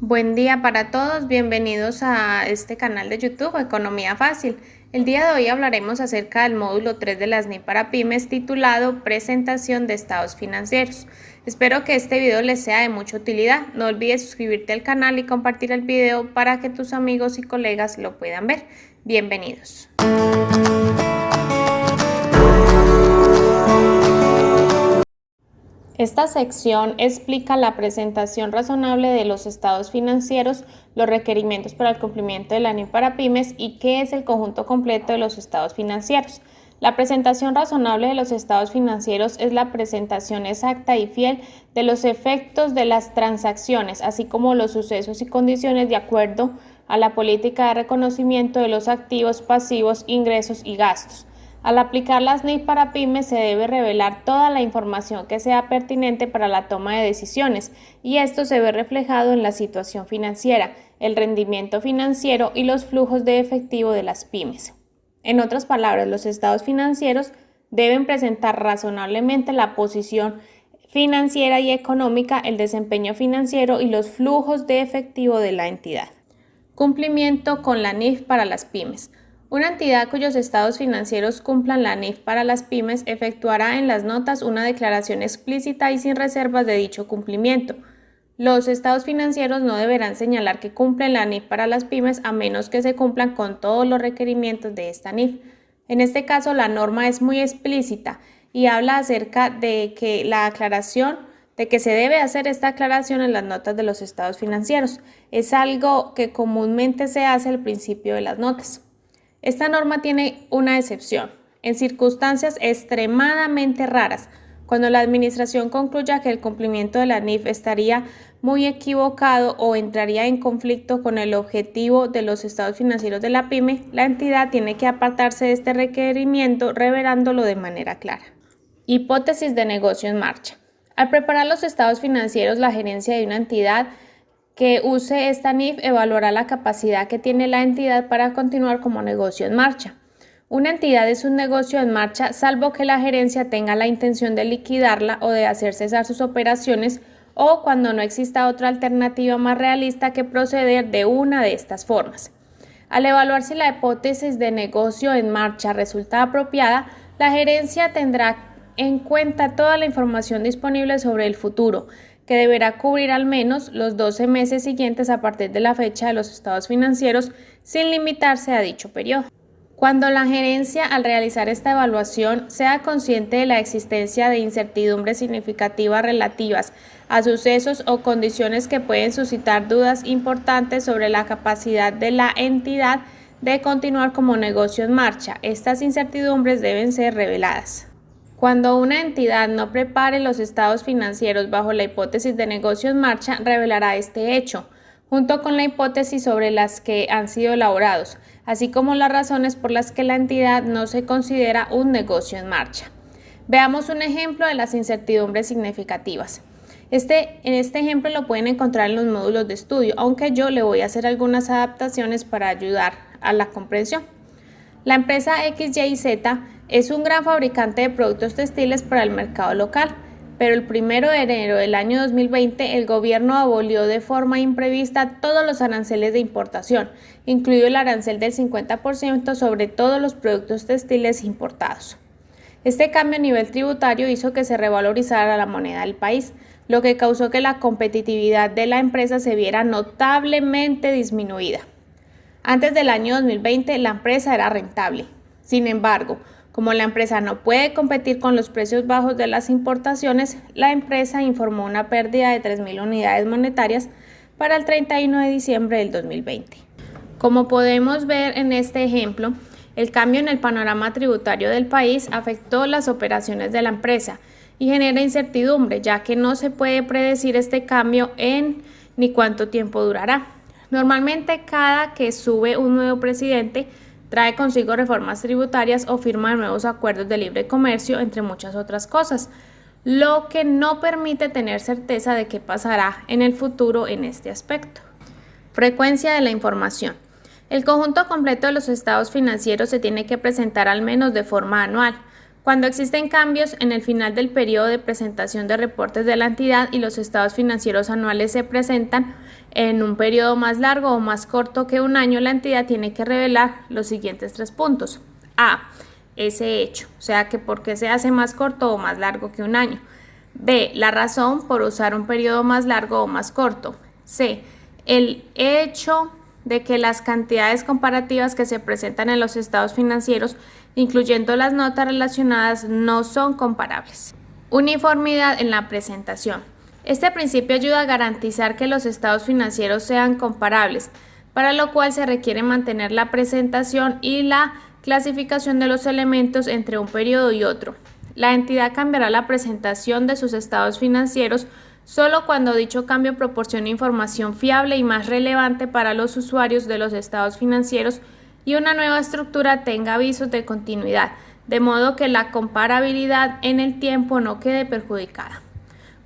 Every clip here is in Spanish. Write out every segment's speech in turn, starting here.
Buen día para todos, bienvenidos a este canal de YouTube Economía Fácil. El día de hoy hablaremos acerca del módulo 3 de las NIF para pymes titulado Presentación de estados financieros. Espero que este video les sea de mucha utilidad. No olvides suscribirte al canal y compartir el video para que tus amigos y colegas lo puedan ver. Bienvenidos. Esta sección explica la presentación razonable de los estados financieros, los requerimientos para el cumplimiento de la NIF para pymes y qué es el conjunto completo de los estados financieros. La presentación razonable de los estados financieros es la presentación exacta y fiel de los efectos de las transacciones, así como los sucesos y condiciones de acuerdo a la política de reconocimiento de los activos, pasivos, ingresos y gastos. Al aplicar las NIF para pymes se debe revelar toda la información que sea pertinente para la toma de decisiones y esto se ve reflejado en la situación financiera, el rendimiento financiero y los flujos de efectivo de las pymes. En otras palabras, los estados financieros deben presentar razonablemente la posición financiera y económica, el desempeño financiero y los flujos de efectivo de la entidad. Cumplimiento con la NIF para las pymes. Una entidad cuyos estados financieros cumplan la NIF para las pymes efectuará en las notas una declaración explícita y sin reservas de dicho cumplimiento. Los estados financieros no deberán señalar que cumplen la NIF para las pymes a menos que se cumplan con todos los requerimientos de esta NIF. En este caso, la norma es muy explícita y habla acerca de que la aclaración de que se debe hacer esta aclaración en las notas de los estados financieros. Es algo que comúnmente se hace al principio de las notas. Esta norma tiene una excepción. En circunstancias extremadamente raras, cuando la administración concluya que el cumplimiento de la NIF estaría muy equivocado o entraría en conflicto con el objetivo de los estados financieros de la pyme, la entidad tiene que apartarse de este requerimiento revelándolo de manera clara. Hipótesis de negocio en marcha. Al preparar los estados financieros, la gerencia de una entidad que use esta NIF evaluará la capacidad que tiene la entidad para continuar como negocio en marcha. Una entidad es un negocio en marcha salvo que la gerencia tenga la intención de liquidarla o de hacer cesar sus operaciones o cuando no exista otra alternativa más realista que proceder de una de estas formas. Al evaluar si la hipótesis de negocio en marcha resulta apropiada, la gerencia tendrá en cuenta toda la información disponible sobre el futuro, que deberá cubrir al menos los 12 meses siguientes a partir de la fecha de los estados financieros, sin limitarse a dicho periodo. Cuando la gerencia, al realizar esta evaluación, sea consciente de la existencia de incertidumbres significativas relativas a sucesos o condiciones que pueden suscitar dudas importantes sobre la capacidad de la entidad de continuar como negocio en marcha, estas incertidumbres deben ser reveladas. Cuando una entidad no prepare los estados financieros bajo la hipótesis de negocio en marcha, revelará este hecho, junto con la hipótesis sobre las que han sido elaborados, así como las razones por las que la entidad no se considera un negocio en marcha. Veamos un ejemplo de las incertidumbres significativas. En este ejemplo lo pueden encontrar en los módulos de estudio, aunque yo le voy a hacer algunas adaptaciones para ayudar a la comprensión. La empresa XYZ es un gran fabricante de productos textiles para el mercado local, pero el 1 de enero del año 2020 el gobierno abolió de forma imprevista todos los aranceles de importación, incluido el arancel del 50% sobre todos los productos textiles importados. Este cambio a nivel tributario hizo que se revalorizara la moneda del país, lo que causó que la competitividad de la empresa se viera notablemente disminuida. Antes del año 2020 la empresa era rentable. Sin embargo, como la empresa no puede competir con los precios bajos de las importaciones, la empresa informó una pérdida de 3.000 unidades monetarias para el 31 de diciembre del 2020. Como podemos ver en este ejemplo, el cambio en el panorama tributario del país afectó las operaciones de la empresa y genera incertidumbre, ya que no se puede predecir este cambio ni cuánto tiempo durará. Normalmente, cada que sube un nuevo presidente, trae consigo reformas tributarias o firma nuevos acuerdos de libre comercio, entre muchas otras cosas, lo que no permite tener certeza de qué pasará en el futuro en este aspecto. Frecuencia de la información. El conjunto completo de los estados financieros se tiene que presentar al menos de forma anual. Cuando existen cambios en el final del periodo de presentación de reportes de la entidad y los estados financieros anuales se presentan en un periodo más largo o más corto que un año, la entidad tiene que revelar los siguientes 3 puntos. A. Ese hecho, o sea que por qué se hace más corto o más largo que un año. B. La razón por usar un periodo más largo o más corto. C. El hecho de que las cantidades comparativas que se presentan en los estados financieros, incluyendo las notas relacionadas, no son comparables. Uniformidad en la presentación. Este principio ayuda a garantizar que los estados financieros sean comparables, para lo cual se requiere mantener la presentación y la clasificación de los elementos entre un periodo y otro. La entidad cambiará la presentación de sus estados financieros solo cuando dicho cambio proporcione información fiable y más relevante para los usuarios de los estados financieros y una nueva estructura tenga avisos de continuidad, de modo que la comparabilidad en el tiempo no quede perjudicada.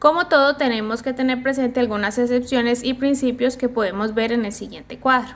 Como todo, tenemos que tener presente algunas excepciones y principios que podemos ver en el siguiente cuadro.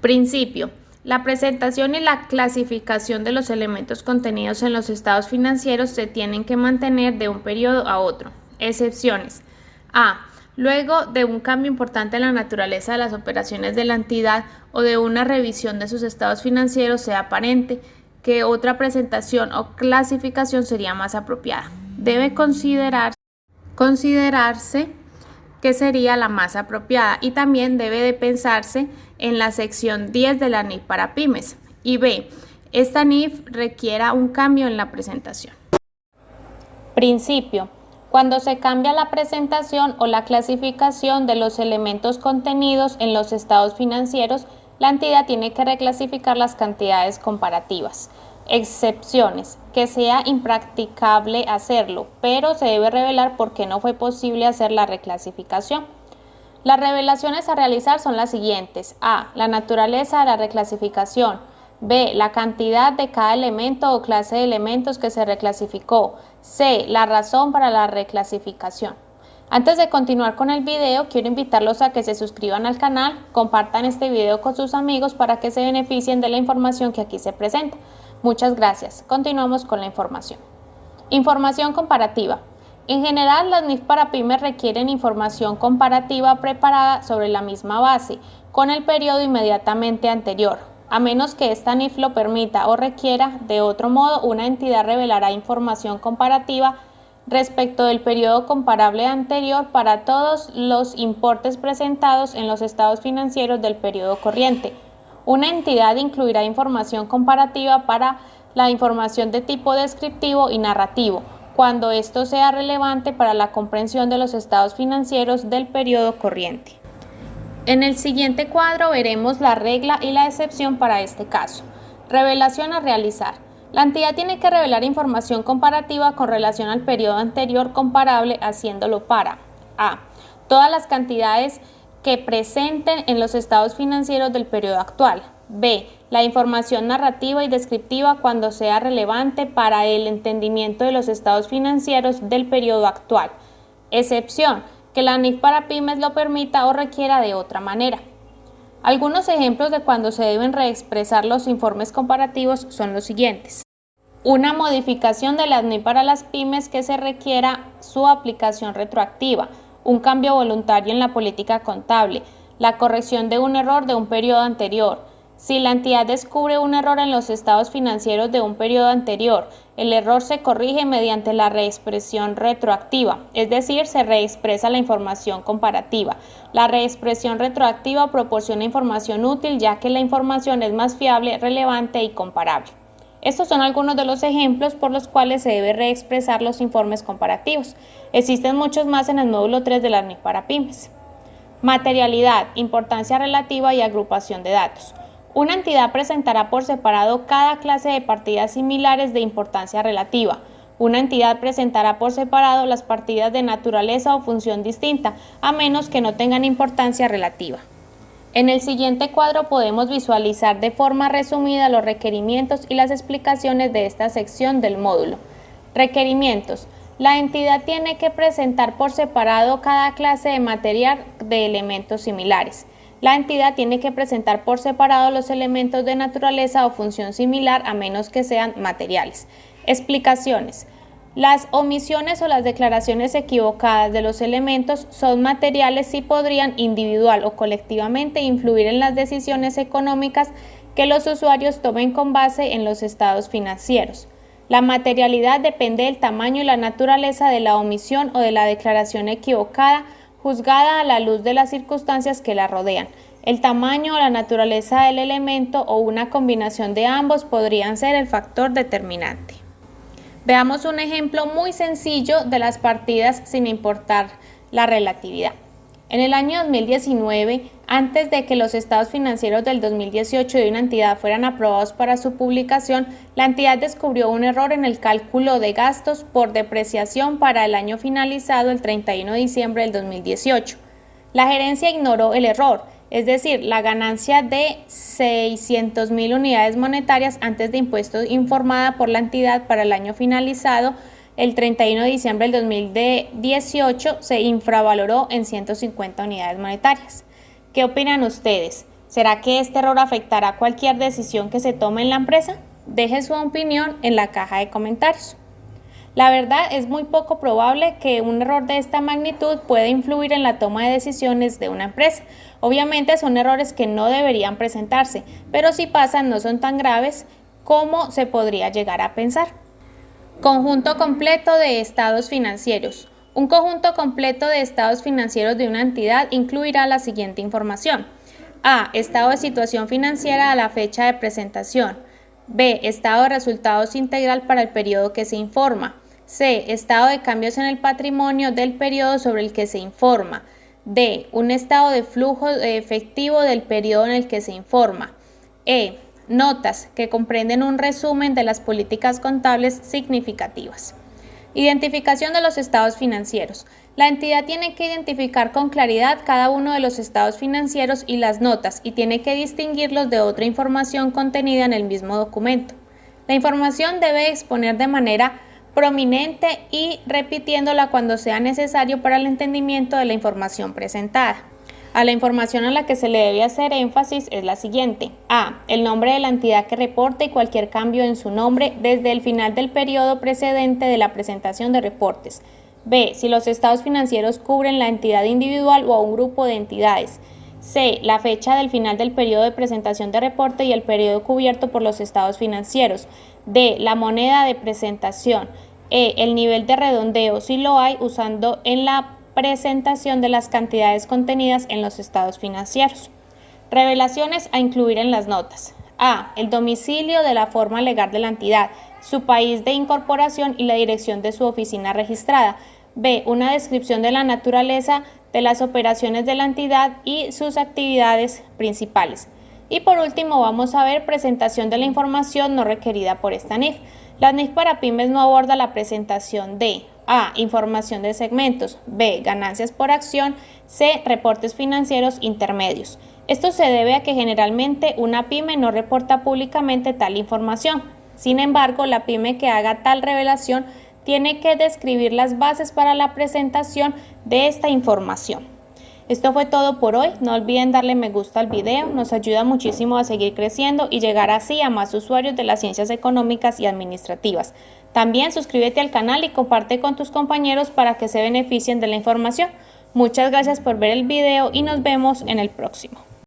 Principio. La presentación y la clasificación de los elementos contenidos en los estados financieros se tienen que mantener de un periodo a otro. Excepciones. A. Luego de un cambio importante en la naturaleza de las operaciones de la entidad o de una revisión de sus estados financieros sea aparente que otra presentación o clasificación sería más apropiada. Debe considerarse que sería la más apropiada y también debe de pensarse en la sección 10 de la NIF para pymes. Y B. Esta NIF requiera un cambio en la presentación. Principio. Cuando se cambia la presentación o la clasificación de los elementos contenidos en los estados financieros, la entidad tiene que reclasificar las cantidades comparativas. Excepciones. Que sea impracticable hacerlo, pero se debe revelar por qué no fue posible hacer la reclasificación. Las revelaciones a realizar son las siguientes. A. La naturaleza de la reclasificación. B. La cantidad de cada elemento o clase de elementos que se reclasificó. C. La razón para la reclasificación. Antes de continuar con el video, quiero invitarlos a que se suscriban al canal, compartan este video con sus amigos para que se beneficien de la información que aquí se presenta. Muchas gracias. Continuamos con la información. Información comparativa. En general, las NIF para pymes requieren información comparativa preparada sobre la misma base, con el periodo inmediatamente anterior. A menos que esta NIF lo permita o requiera, de otro modo, una entidad revelará información comparativa respecto del periodo comparable anterior para todos los importes presentados en los estados financieros del periodo corriente. Una entidad incluirá información comparativa para la información de tipo descriptivo y narrativo, cuando esto sea relevante para la comprensión de los estados financieros del periodo corriente. En el siguiente cuadro veremos la regla y la excepción para este caso. Revelación a realizar. La entidad tiene que revelar información comparativa con relación al periodo anterior comparable, haciéndolo para A. Todas las cantidades que presenten en los estados financieros del periodo actual. B. La información narrativa y descriptiva cuando sea relevante para el entendimiento de los estados financieros del periodo actual. Excepción. Que la NIF para pymes lo permita o requiera de otra manera. Algunos ejemplos de cuando se deben reexpresar los informes comparativos son los siguientes. Una modificación de las NIF para las pymes que se requiera su aplicación retroactiva, un cambio voluntario en la política contable, la corrección de un error de un periodo anterior. Si la entidad descubre un error en los estados financieros de un periodo anterior, el error se corrige mediante la reexpresión retroactiva, es decir, se reexpresa la información comparativa. La reexpresión retroactiva proporciona información útil ya que la información es más fiable, relevante y comparable. Estos son algunos de los ejemplos por los cuales se debe reexpresar los informes comparativos. Existen muchos más en el módulo 3 de la NIF para pymes. Materialidad, importancia relativa y agrupación de datos. Una entidad presentará por separado cada clase de partidas similares de importancia relativa. Una entidad presentará por separado las partidas de naturaleza o función distinta, a menos que no tengan importancia relativa. En el siguiente cuadro podemos visualizar de forma resumida los requerimientos y las explicaciones de esta sección del módulo. Requerimientos. La entidad tiene que presentar por separado cada clase de material de elementos similares. La entidad tiene que presentar por separado los elementos de naturaleza o función similar a menos que sean materiales. Explicaciones. Las omisiones o las declaraciones equivocadas de los elementos son materiales y podrían individual o colectivamente influir en las decisiones económicas que los usuarios tomen con base en los estados financieros. La materialidad depende del tamaño y la naturaleza de la omisión o de la declaración equivocada, juzgada a la luz de las circunstancias que la rodean. El tamaño o la naturaleza del elemento o una combinación de ambos podrían ser el factor determinante. Veamos un ejemplo muy sencillo de las partidas sin importar la relatividad. En el año 2019, antes de que los estados financieros del 2018 de una entidad fueran aprobados para su publicación, la entidad descubrió un error en el cálculo de gastos por depreciación para el año finalizado el 31 de diciembre del 2018. La gerencia ignoró el error, es decir, la ganancia de 600.000 unidades monetarias antes de impuestos informada por la entidad para el año finalizado el 31 de diciembre del 2018 se infravaloró en 150 unidades monetarias. ¿Qué opinan ustedes? ¿Será que este error afectará cualquier decisión que se tome en la empresa? Deje su opinión en la caja de comentarios. La verdad es muy poco probable que un error de esta magnitud pueda influir en la toma de decisiones de una empresa. Obviamente son errores que no deberían presentarse, pero si pasan no son tan graves como se podría llegar a pensar. Conjunto completo de estados financieros. Un conjunto completo de estados financieros de una entidad incluirá la siguiente información. A. Estado de situación financiera a la fecha de presentación. B. Estado de resultados integral para el periodo que se informa. C. Estado de cambios en el patrimonio del periodo sobre el que se informa. D. Un estado de flujo efectivo del periodo en el que se informa. E. Notas que comprenden un resumen de las políticas contables significativas. Identificación de los estados financieros. La entidad tiene que identificar con claridad cada uno de los estados financieros y las notas y tiene que distinguirlos de otra información contenida en el mismo documento. La información debe exponer de manera prominente y repitiéndola cuando sea necesario para el entendimiento de la información presentada. A la información a la que se le debe hacer énfasis es la siguiente. A. El nombre de la entidad que reporta y cualquier cambio en su nombre desde el final del periodo precedente de la presentación de reportes. B. Si los estados financieros cubren la entidad individual o a un grupo de entidades. C. La fecha del final del periodo de presentación de reporte y el periodo cubierto por los estados financieros. D. La moneda de presentación. E. El nivel de redondeo, si lo hay, usando en la presentación de las cantidades contenidas en los estados financieros. Revelaciones a incluir en las notas. A. El domicilio de la forma legal de la entidad, su país de incorporación y la dirección de su oficina registrada. B. Una descripción de la naturaleza de las operaciones de la entidad y sus actividades principales. Y por último vamos a ver presentación de la información no requerida por esta NIF. La NIF para pymes no aborda la presentación de A. Información de segmentos. B. Ganancias por acción. C. Reportes financieros intermedios. Esto se debe a que generalmente una pyme no reporta públicamente tal información. Sin embargo, la pyme que haga tal revelación tiene que describir las bases para la presentación de esta información. Esto fue todo por hoy. No olviden darle me gusta al video, nos ayuda muchísimo a seguir creciendo y llegar así a más usuarios de las ciencias económicas y administrativas. También suscríbete al canal y comparte con tus compañeros para que se beneficien de la información. Muchas gracias por ver el video y nos vemos en el próximo.